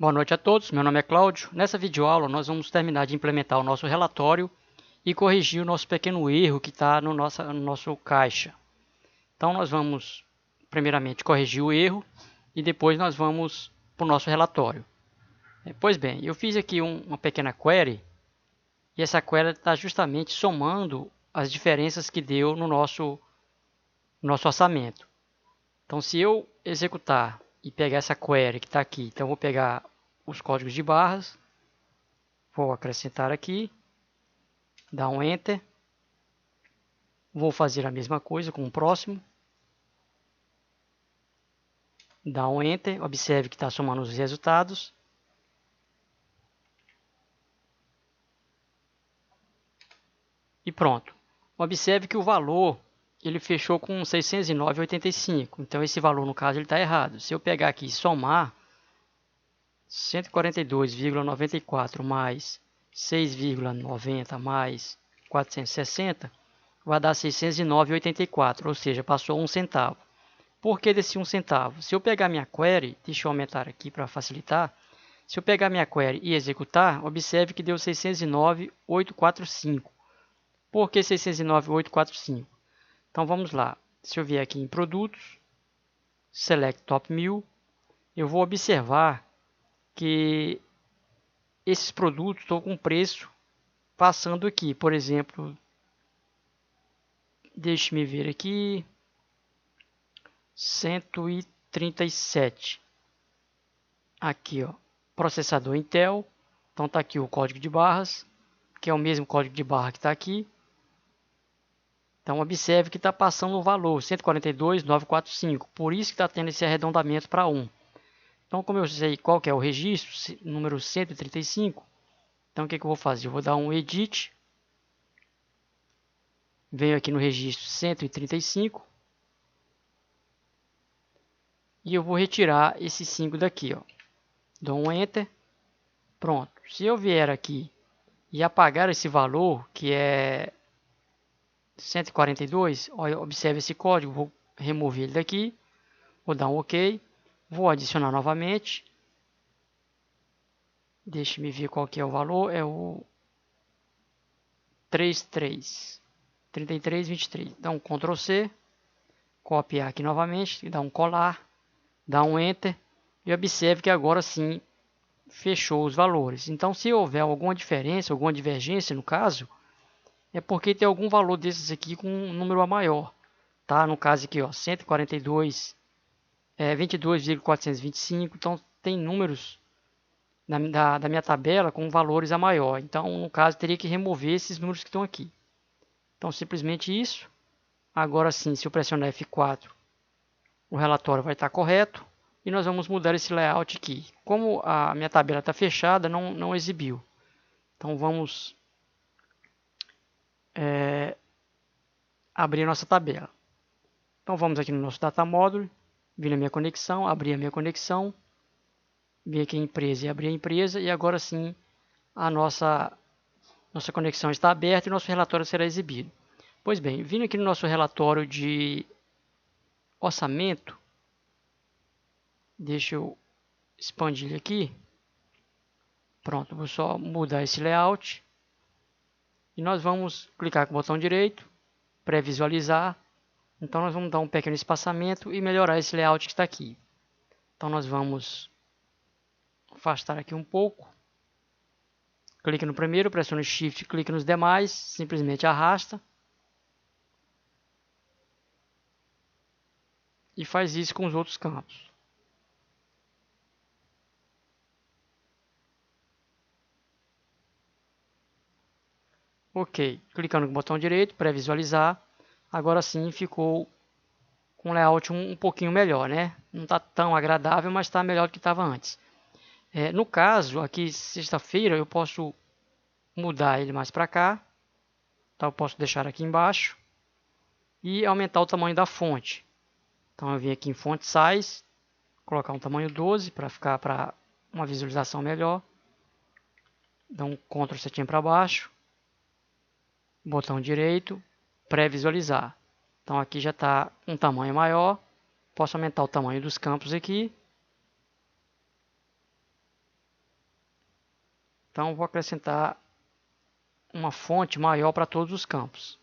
Boa noite a todos, meu nome é Cláudio. Nessa videoaula nós vamos terminar de implementar o nosso relatório e corrigir o nosso pequeno erro que está no nosso caixa. Então nós vamos primeiramente corrigir o erro e depois nós vamos para o nosso relatório. Pois bem, eu fiz aqui uma pequena query e essa query está justamente somando as diferenças que deu no nosso orçamento. Então se eu executar e pegar essa query que está aqui, então eu vou pegar os códigos de barras, vou acrescentar aqui, dar um Enter, vou fazer a mesma coisa com o próximo, dar um Enter, observe que está somando os resultados, e pronto. Observe que o valor ele fechou com 609,85, então esse valor no caso ele está errado. Se eu pegar aqui e somar 142,94 mais 6,90 mais 460 vai dar 609,84, ou seja, passou 1 centavo. Por que desse 1 centavo? Se eu pegar minha query, deixa eu aumentar aqui para facilitar, se eu pegar minha query e executar, observe que deu 609,845. Por que 609,845? Então vamos lá, se eu vier aqui em produtos, select top 1000, eu vou observar que esses produtos estão com preço passando aqui, por exemplo, deixe-me ver aqui, 137. Aqui, ó, processador Intel. Então tá aqui o código de barras, que é o mesmo código de barra que está aqui. Então observe que está passando o valor 142,945. Por isso que está tendo esse arredondamento para 1. Então como eu sei qual que é o registro, número 135, então o que eu vou fazer? Eu vou dar um Edit. Venho aqui no registro 135. E eu vou retirar esse 5 daqui, ó. Dou um Enter. Pronto. Se eu vier aqui e apagar esse valor, que é 142, olha, observe esse código, vou remover ele daqui, vou dar um OK, vou adicionar novamente. Deixe-me ver qual que é o valor, é o 3323. Dá um Ctrl C, copiar aqui novamente, dá um colar, dá um Enter e observe que agora sim fechou os valores. Então se houver alguma diferença, alguma divergência no caso, é porque tem algum valor desses aqui com um número a maior, tá? No caso aqui, ó, 142, 22,425, então tem números da minha tabela com valores a maior. Então, no caso, teria que remover esses números que estão aqui. Então, simplesmente isso. Agora sim, se eu pressionar F4, o relatório vai estar correto. E nós vamos mudar esse layout aqui. Como a minha tabela está fechada, não exibiu. Então, vamos abrir a nossa tabela. Então, vamos aqui no nosso Data Module, vir na minha conexão, abrir a minha conexão, vir aqui em empresa e abrir a empresa. E agora sim, a nossa conexão está aberta e nosso relatório será exibido. Pois bem, vindo aqui no nosso relatório de orçamento, deixa eu expandir ele aqui. Pronto, vou só mudar esse layout. E nós vamos clicar com o botão direito, pré-visualizar. Então nós vamos dar um pequeno espaçamento e melhorar esse layout que está aqui. Então nós vamos afastar aqui um pouco. Clique no primeiro, pressione Shift, clique nos demais, simplesmente arrasta. E faz isso com os outros campos. Ok, clicando com o botão direito, pré-visualizar. Agora sim ficou com um layout um pouquinho melhor, né? Não está tão agradável, mas está melhor do que estava antes. No caso, aqui sexta-feira, eu posso mudar ele mais para cá. Então eu posso deixar aqui embaixo. E aumentar o tamanho da fonte. Então eu vim aqui em Font Size, colocar um tamanho 12 para ficar para uma visualização melhor. Dá um Ctrl setinha para baixo. Botão direito, pré-visualizar. Então aqui já está um tamanho maior. Posso aumentar o tamanho dos campos aqui. Então eu vou acrescentar uma fonte maior para todos os campos.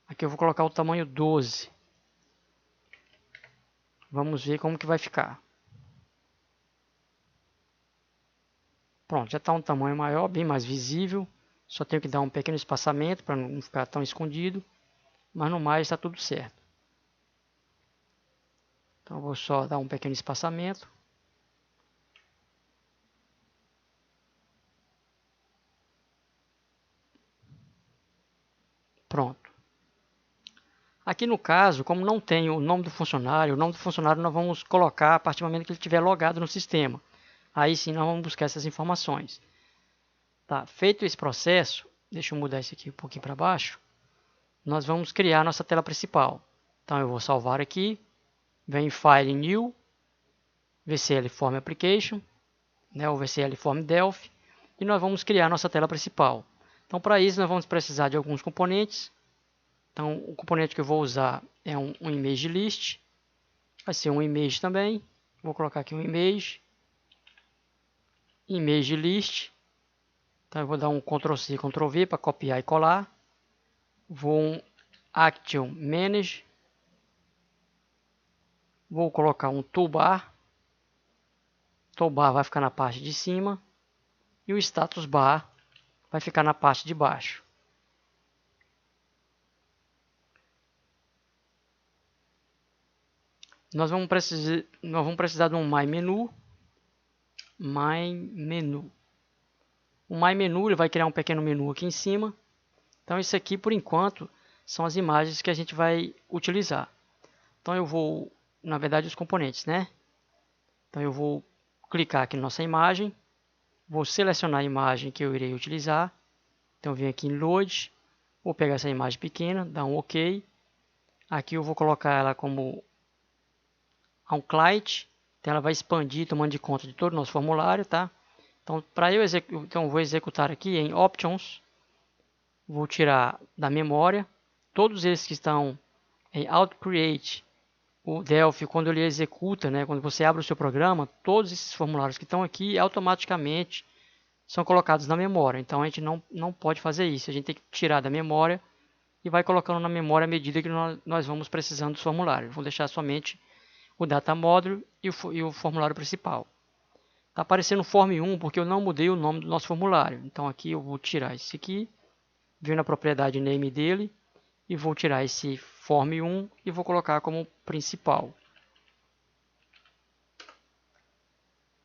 Aqui eu vou colocar o tamanho 12. Vamos ver como que vai ficar. Pronto, já está um tamanho maior, bem mais visível. Só tenho que dar um pequeno espaçamento para não ficar tão escondido. Mas no mais está tudo certo. Então eu vou só dar um pequeno espaçamento. Pronto. Aqui no caso, como não tem o nome do funcionário nós vamos colocar a partir do momento que ele estiver logado no sistema. Aí sim nós vamos buscar essas informações. Tá, feito esse processo, deixa eu mudar isso aqui um pouquinho para baixo. Nós vamos criar nossa tela principal. Então eu vou salvar aqui, vem em File New, VCL Form Application, né, o VCL Form Delphi, e nós vamos criar nossa tela principal. Então para isso nós vamos precisar de alguns componentes. Então o componente que eu vou usar é um Image List, vai ser um Image também, vou colocar aqui um Image List. Então eu vou dar um Ctrl+C, Ctrl+V para copiar e colar. Vou um Action Manage. Vou colocar um Toolbar. Toolbar vai ficar na parte de cima. E o Status Bar vai ficar na parte de baixo. Nós vamos precisar de um My Menu. O My Menu ele vai criar um pequeno menu aqui em cima. Então isso aqui por enquanto são as imagens que a gente vai utilizar. Então eu vou, na verdade, os componentes, né? Então eu vou clicar aqui na nossa imagem, vou selecionar a imagem que eu irei utilizar. Então eu venho aqui em Load, vou pegar essa imagem pequena, dar um OK. Aqui eu vou colocar ela como um client, então ela vai expandir tomando de conta de todo o nosso formulário, tá? Então para eu vou executar aqui em Options, vou tirar da memória todos esses que estão em AutoCreate. O Delphi, quando ele executa, né, quando você abre o seu programa, todos esses formulários que estão aqui automaticamente são colocados na memória. Então a gente não pode fazer isso. A gente tem que tirar da memória e vai colocando na memória à medida que nós vamos precisando dos formulários. Vou deixar somente o Data Module e o formulário principal. Está aparecendo Form 1 porque eu não mudei o nome do nosso formulário. Então aqui eu vou tirar esse aqui, venho na propriedade name dele e vou tirar esse Form 1 e vou colocar como principal.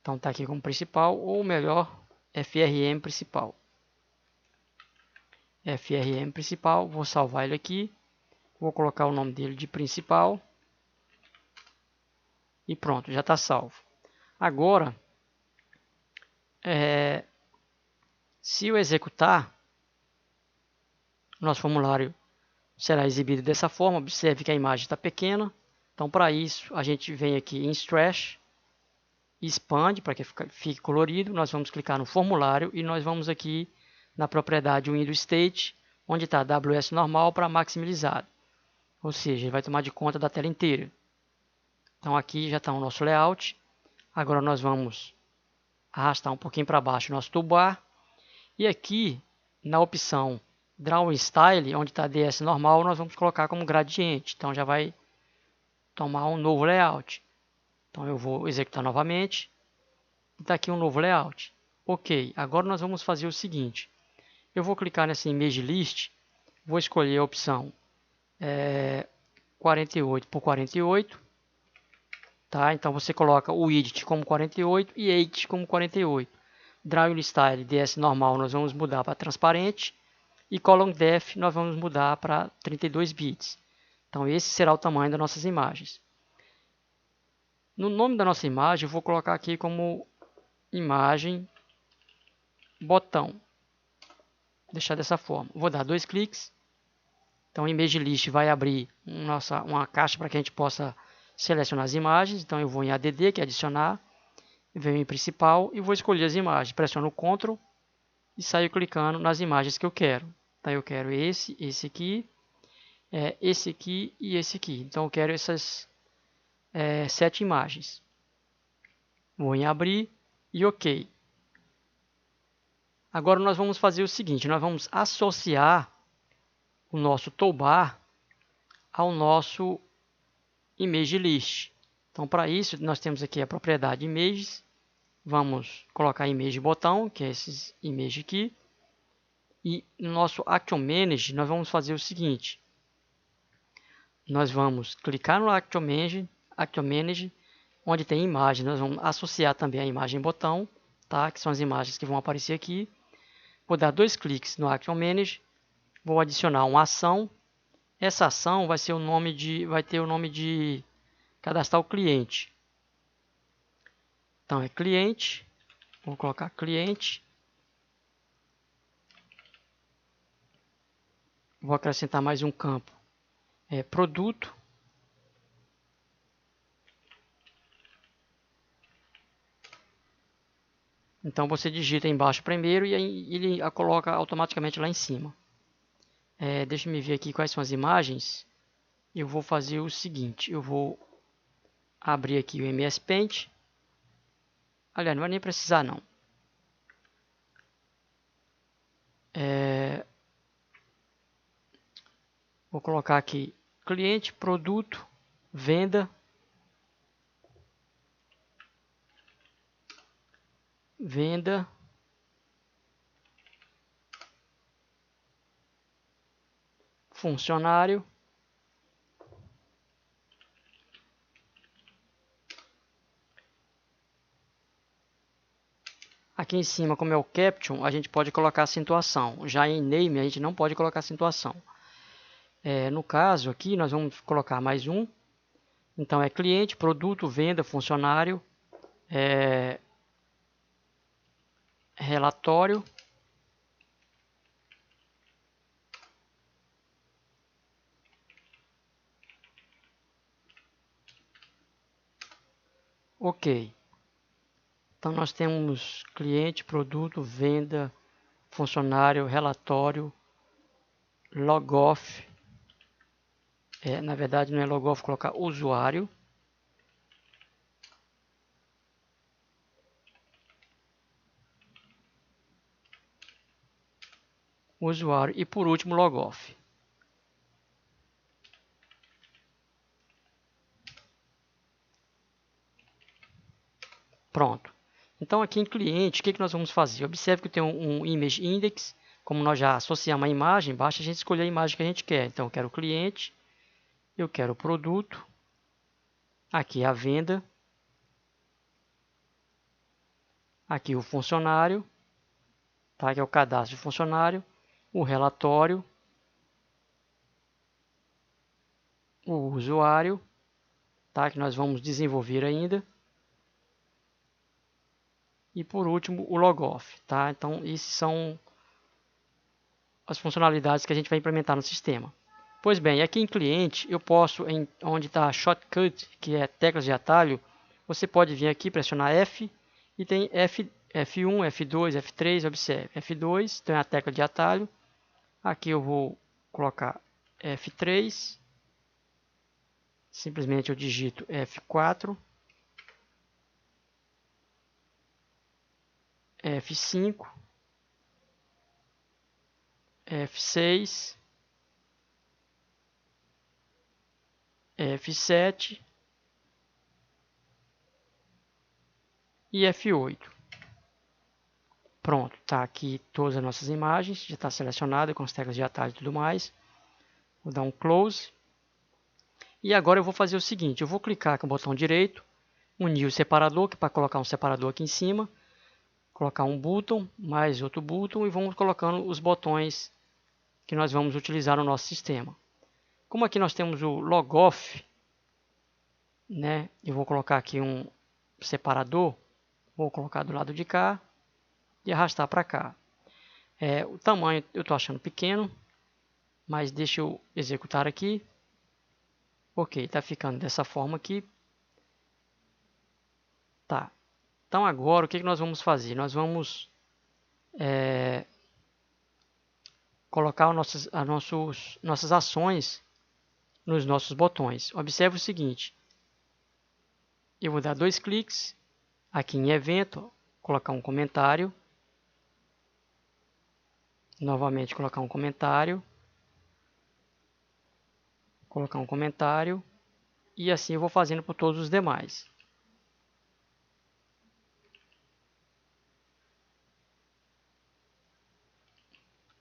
Então está aqui como principal, ou melhor, FRM principal. FRM principal, vou salvar ele aqui, vou colocar o nome dele de principal. E pronto, já está salvo. Agora, se eu executar, nosso formulário será exibido dessa forma. Observe que a imagem está pequena. Então, para isso, a gente vem aqui em Stretch, expande para que fique colorido. Nós vamos clicar no formulário e nós vamos aqui na propriedade Windows State, onde está AWS normal para maximizado. Ou seja, ele vai tomar de conta da tela inteira. Então, aqui já está o nosso layout. Agora, nós vamos arrastar um pouquinho para baixo o nosso toolbar. E aqui, na opção Drawing Style, onde está DS normal, nós vamos colocar como gradiente. Então já vai tomar um novo layout. Então eu vou executar novamente. Está aqui um novo layout. Ok, agora nós vamos fazer o seguinte. Eu vou clicar nessa Image List. Vou escolher a opção 48 por 48. Tá? Então você coloca o Width como 48 e Height como 48. Drawing Style DS normal nós vamos mudar para transparente. E Column Depth nós vamos mudar para 32 bits. Então esse será o tamanho das nossas imagens. No nome da nossa imagem eu vou colocar aqui como imagem botão. Vou deixar dessa forma. Vou dar 2 cliques. Então o Image List vai abrir uma caixa para que a gente possa selecionar as imagens. Então eu vou em ADD, que é adicionar. Venho em principal e vou escolher as imagens. Pressiono o Ctrl e saio clicando nas imagens que eu quero. Então eu quero esse aqui esse aqui e esse aqui. Então eu quero essas 7 imagens. Vou em abrir e OK. Agora nós vamos fazer o seguinte, nós vamos associar o nosso toolbar ao nosso image list. Então para isso nós temos aqui a propriedade images, vamos colocar image botão, que é esses image aqui, e no nosso Action Manager nós vamos fazer o seguinte, nós vamos clicar no Action Manager, onde tem imagem, nós vamos associar também a imagem botão, tá? Que são as imagens que vão aparecer aqui. Vou dar 2 cliques no Action Manager, vou adicionar uma ação. Essa ação vai ter o nome de cadastrar o cliente. Então é cliente, vou colocar cliente. Vou acrescentar mais um campo, produto. Então você digita embaixo primeiro e aí ele a coloca automaticamente lá em cima. Deixa eu ver aqui quais são as imagens. Eu vou fazer o seguinte, eu vou abrir aqui o MS Paint. Aliás, não vai nem precisar não. Vou colocar aqui cliente, produto, venda. Funcionário. Aqui em cima, como é o Caption, a gente pode colocar acentuação. Já em Name, a gente não pode colocar acentuação. No caso aqui, nós vamos colocar mais um. Então, é cliente, produto, venda, funcionário, relatório. OK. Então, nós temos cliente, produto, venda, funcionário, relatório, logoff. Na verdade, não é logoff, colocar usuário. Usuário e, por último, logoff. Pronto. Então, aqui em cliente, o que nós vamos fazer? Observe que tem um image index. Como nós já associamos a imagem, basta a gente escolher a imagem que a gente quer. Então, eu quero o cliente, eu quero o produto, aqui a venda, aqui o funcionário, tá? Que é o cadastro de funcionário, o relatório, o usuário, tá? Que nós vamos desenvolver ainda. E por último, o logoff, tá? Então, esses são as funcionalidades que a gente vai implementar no sistema. Pois bem, aqui em cliente, eu posso, onde está shortcut, que é teclas de atalho, você pode vir aqui, pressionar F, e tem F1, F2, F3, observe. F2, tem a tecla de atalho. Aqui eu vou colocar F3, simplesmente eu digito F4, F5, F6, F7 e F8. Pronto, está aqui todas as nossas imagens, já está selecionado com as teclas de atalho e tudo mais. Vou dar um close. E agora eu vou fazer o seguinte, eu vou clicar com o botão direito, unir o separador, que é para colocar um separador aqui em cima, colocar um botão, mais outro botão e vamos colocando os botões que nós vamos utilizar no nosso sistema. Como aqui nós temos o logoff, né? Eu vou colocar aqui um separador, vou colocar do lado de cá e arrastar para cá. O tamanho eu estou achando pequeno, mas deixa eu executar aqui. Ok, está ficando dessa forma aqui. Tá. Então agora o que nós vamos fazer? Nós vamos colocar nossas ações nos nossos botões. Observe o seguinte, eu vou dar 2 cliques aqui em evento, colocar um comentário, novamente colocar um comentário, e assim eu vou fazendo por todos os demais.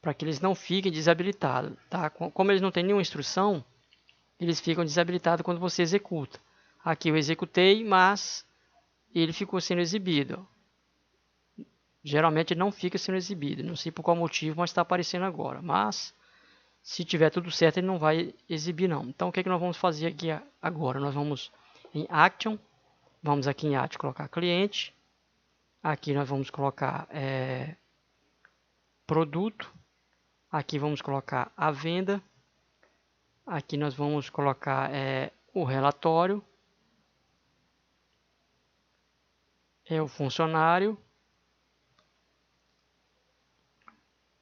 Para que eles não fiquem desabilitados, tá? Como eles não têm nenhuma instrução, eles ficam desabilitados quando você executa. Aqui eu executei, mas ele ficou sendo exibido. Geralmente não fica sendo exibido, não sei por qual motivo, mas está aparecendo agora. Mas se tiver tudo certo, ele não vai exibir não. Então o que é que nós vamos fazer aqui agora? Nós vamos em Action, vamos aqui em Action colocar cliente. Aqui nós vamos colocar produto. Aqui vamos colocar a venda. Aqui nós vamos colocar o relatório. O funcionário.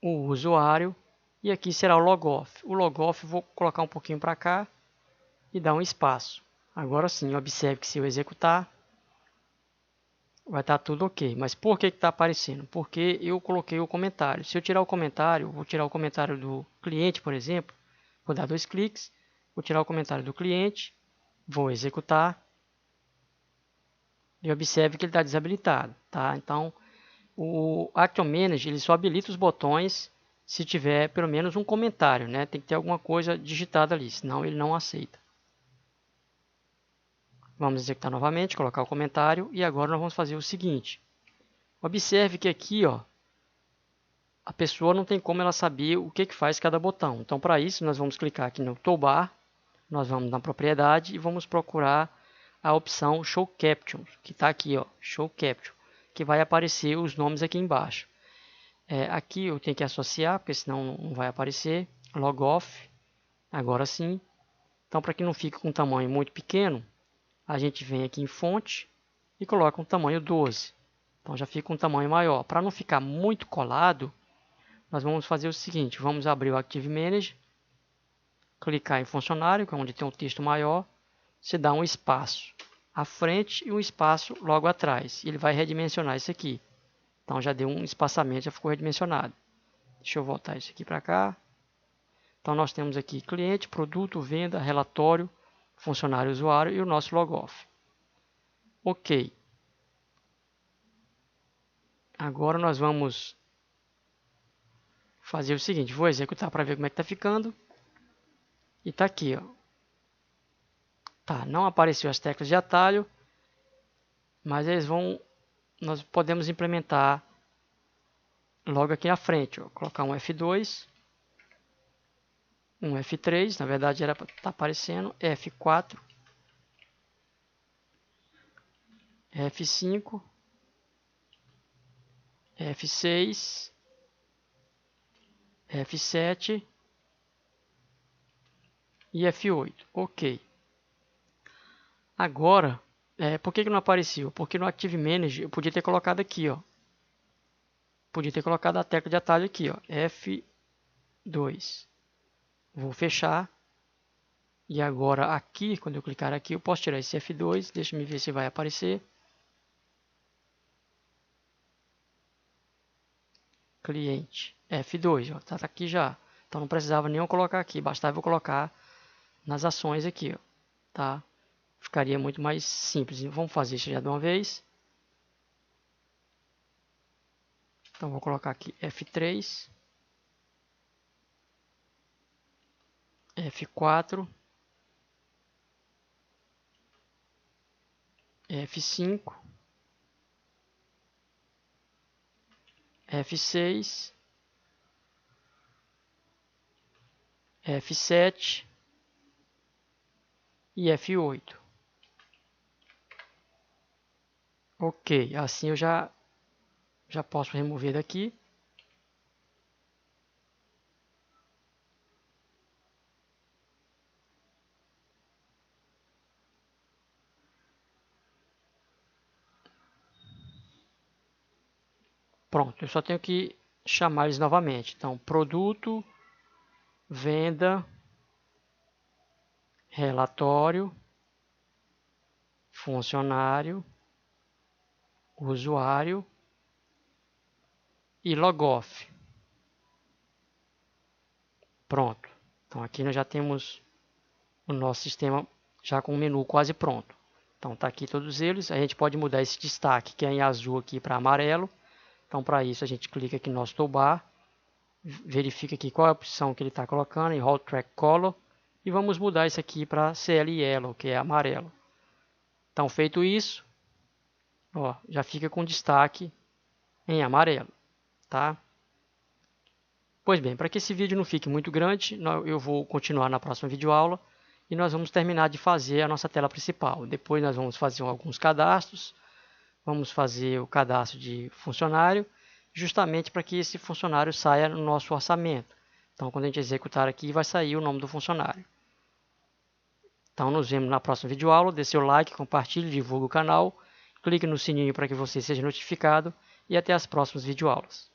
O usuário. E aqui será o logoff. O logoff eu vou colocar um pouquinho para cá e dar um espaço. Agora sim, observe que se eu executar, vai estar tudo ok. Mas por que está aparecendo? Porque eu coloquei o comentário. Se eu tirar o comentário, vou tirar o comentário do cliente, por exemplo. Vou dar 2 cliques, vou tirar o comentário do cliente, vou executar. E observe que ele está desabilitado. Tá? Então, o Action Manager ele só habilita os botões se tiver pelo menos um comentário. Né? Tem que ter alguma coisa digitada ali, senão ele não aceita. Vamos executar novamente, colocar o comentário e agora nós vamos fazer o seguinte. Observe que aqui, ó, a pessoa não tem como ela saber o que faz cada botão. Então, para isso, nós vamos clicar aqui no toolbar, nós vamos na propriedade e vamos procurar a opção Show Captions, que está aqui, ó, Show Caption, que vai aparecer os nomes aqui embaixo. Aqui eu tenho que associar, porque senão não vai aparecer. Log Off, agora sim. Então, para que não fique com um tamanho muito pequeno, a gente vem aqui em fonte e coloca um tamanho 12. Então já fica um tamanho maior. Para não ficar muito colado, nós vamos fazer o seguinte. Vamos abrir o Active Manager, clicar em funcionário, que é onde tem um texto maior. Você dá um espaço à frente e um espaço logo atrás. E ele vai redimensionar isso aqui. Então já deu um espaçamento, já ficou redimensionado. Deixa eu voltar isso aqui para cá. Então nós temos aqui cliente, produto, venda, relatório, funcionário, usuário e o nosso logoff. Ok. Agora nós vamos fazer o seguinte. Vou executar para ver como é que está ficando. E está aqui, ó. Tá, não apareceu as teclas de atalho. Mas nós podemos implementar logo aqui na frente. Ó. Colocar um F2. Um F3. Na verdade era para estar aparecendo. F4. F5. F6, F7 e F8. Ok. Agora, por que não apareceu? Porque no Active Manager eu podia ter colocado aqui, ó. Podia ter colocado a tecla de atalho aqui, ó. F2. Vou fechar. E agora aqui, quando eu clicar aqui, eu posso tirar esse F2. Deixa eu ver se vai aparecer. Cliente F2, ó, tá aqui já. Então não precisava nem eu colocar aqui, bastava eu colocar nas ações aqui, ó, tá? Ficaria muito mais simples. Vamos fazer isso já de uma vez. Então vou colocar aqui F3, F4, F5, F6, F7 e F8. Ok, assim eu já posso remover daqui. Pronto, eu só tenho que chamar eles novamente. Então, produto, venda, relatório, funcionário, usuário e logoff. Pronto. Então aqui nós já temos o nosso sistema já com o menu quase pronto. Então está aqui todos eles. A gente pode mudar esse destaque que é em azul aqui para amarelo. Então para isso a gente clica aqui no nosso toolbar, verifica aqui qual é a opção que ele está colocando em Hold Track Color e vamos mudar isso aqui para CL Yellow, que é amarelo. Então feito isso, ó, já fica com destaque em amarelo, tá? Pois bem, para que esse vídeo não fique muito grande, eu vou continuar na próxima videoaula e nós vamos terminar de fazer a nossa tela principal. Depois nós vamos fazer alguns cadastros, vamos fazer o cadastro de funcionário, justamente para que esse funcionário saia no nosso orçamento. Então, quando a gente executar aqui, vai sair o nome do funcionário. Então, nos vemos na próxima videoaula. Dê seu like, compartilhe, divulgue o canal, clique no sininho para que você seja notificado e até as próximas videoaulas.